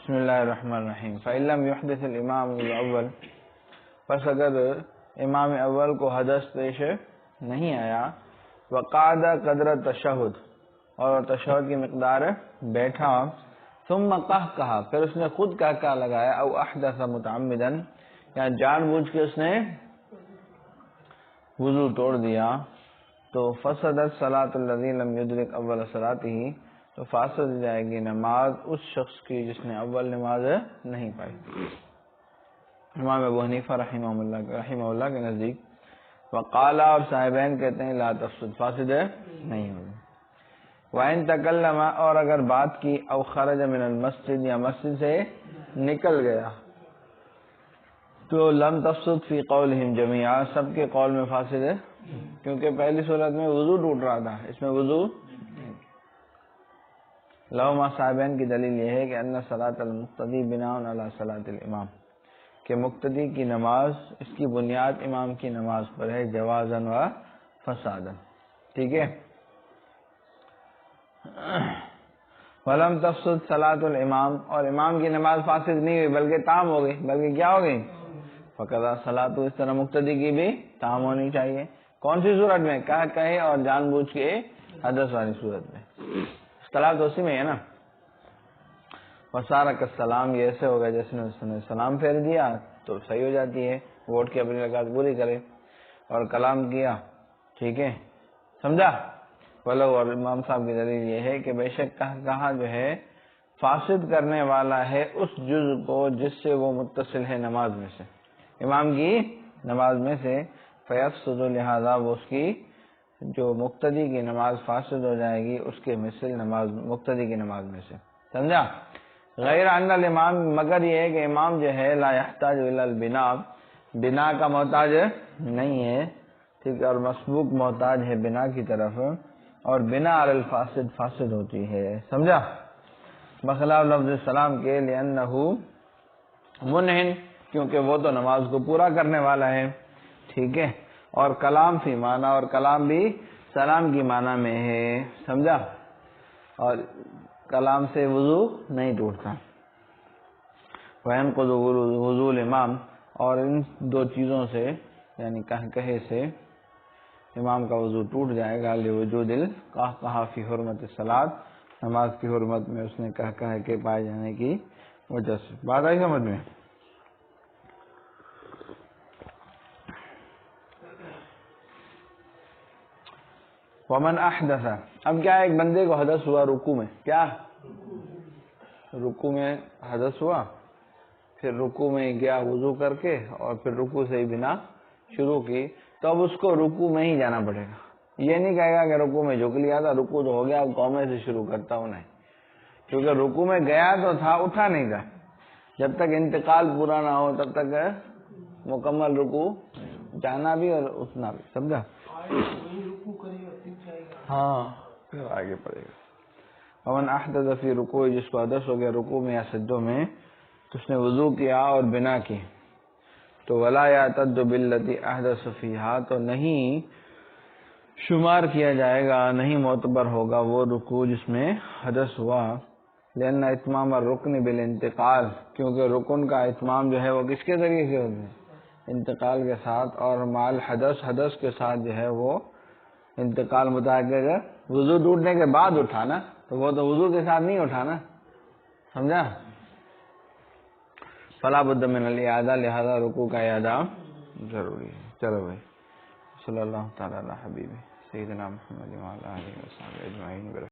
بسم اللہ الرحمن الرحیم. فإن لم يحدث الامام الاول، پس اگر امام اول کو حدث پیش نہیں آیا، وقعد قدر تشہد، اور تشہد کی مقدار بیٹھا، ثم قہقہ، پھر اس نے خود قہقہ لگایا، او احدث متعمدا، یا جان بوجھ کے اس نے وضو توڑ دیا، تو فسدت صلاۃ الذی لم یدرک اول صلاتہ، تو فاسد ہو جائے گی نماز اس شخص کی جس نے اول نماز نہیں پائی. امام ابو حنیفہ رحمہ اللہ کے نزدیک وقال، اور صاحبین کہتے ہیں لا تفسد، فاسد نہیں ہوگی. وَإِن تَكَلَّمَ، اور اگر بات کی، او خرج من المسجد، یا مسجد سے نکل گیا، تو لم تفسد فی قولہم جمیعا، سب کے قول میں فاسد ہے، کیونکہ پہلی صورت میں وضو ٹوٹ رہا تھا، اس میں وضو. لہما، صاحبین کی دلیل یہ ہے کہ ان صلاۃ المقتدی بناء علی صلاۃ الامام، کہ مقتدی کی نماز، اس کی بنیاد امام کی نماز پر ہے، جوازاً و فساداً. ٹھیک ہے. ولم تفسد صلاۃ الامام، اور امام کی نماز فاسد نہیں ہوئی بلکہ تام ہو گئی، بلکہ کیا ہو گئی؟ فقضا صلاۃ، اس طرح مقتدی کی بھی تام ہونی چاہیے. کون سی صورت میں؟ کہے اور جان بوجھ کے حدث والی صورت میں. اختلاف تو اسی میں ہے نا. وسارک السلام، یہ ایسے ہوگا جیسے اس نے سلام پھیر دیا تو صحیح ہو جاتی ہے، ووٹ کی اپنی رکعت پوری کرے، اور کلام کیا. ٹھیک ہے، سمجھا؟ ولو، اور امام صاحب کی دلیل یہ ہے کہ بے شک کہا جو ہے فاسد کرنے والا ہے اس جز کو جس سے وہ متصل ہے نماز میں سے، امام کی نماز میں سے. فیفسد، لہذا وہ اس کی جو مقتدی کی نماز فاسد ہو جائے گی اس کے مثل نماز مقتدی کی نماز میں سے. سمجھا؟ غیر ان الامام، مگر یہ ہے کہ امام جو ہے لا یحتاج الی البناء، بنا کا محتاج نہیں ہے. ٹھیک ہے، اور مسبوق محتاج ہے بنا کی طرف، اور بنا علی الفاسد، فاسد ہوتی ہے. سمجھا؟ بخلاف لفظ السلام کے، لأنہ منہن، کیونکہ وہ تو نماز کو پورا کرنے والا ہے. ٹھیک ہے، اور کلام فی معنی، اور کلام بھی سلام کی معنی میں ہے. سمجھا؟ اور کلام سے وضو نہیں ٹوٹتا. وَيَنْقُضُ وضو الامام، اور ان دو چیزوں سے یعنی کہے سے امام کا وضو ٹوٹ جائے گا. لوجود القہقہ فی حرمت الصلاۃ، نماز کی حرمت میں اس نے کہہ کے پائے جانے کی وجہ سے. بات آئی سمجھ میں؟ ومن احدث، اب کیا ایک بندے کو حدث ہوا رکوع میں، کیا رکوع میں حدث ہوا، پھر رکوع میں گیا وضو کر کے، اور پھر رکوع سے ہی بنا شروع کی، تو اب اس کو رکوع میں ہی جانا پڑے گا. یہ نہیں کہے گا کہ رکوع میں جھک لیا تھا، رکوع تو ہو گیا، اب قومے سے شروع کرتا ہوں. نہیں، کیونکہ رکوع میں گیا تو تھا، اٹھا نہیں تھا. جب تک انتقال پورا نہ ہو تب تک مکمل رکوع جانا بھی اور اٹھنا بھی. سمجھا؟ ہاں، پھر آگے پڑے گا. ومن احدث فی رکوع، جس کو حدث ہو گیا رکوع میں یا سجدوں میں، تو اس نے وضو کیا اور بنا کی، تو ولا یعتد باللتی احدث فیہا، تو نہیں شمار کیا جائے گا، نہیں معتبر ہوگا وہ رکوع جس میں حدث ہوا. لأن اتمام الرکن بالانتقال، کیونکہ رکن کا اتمام جو ہے وہ کس کے ذریعے سے ہوتا ہے؟ انتقال کے ساتھ. اور مال حدث کے ساتھ جو ہے وہ انتقال متعلق ہے. وضو ٹوٹنے کے بعد اٹھانا تو وہ تو وضو کے ساتھ نہیں اٹھانا. سمجھا؟ فلا بد من الاعادہ، لہذا رکوع کا اعادہ ضروری ہے. چلو بھائی، صلی اللہ تعالی علی حبیبہ سیدنا محمد وعلی آلہ وصحبہ اجمعین.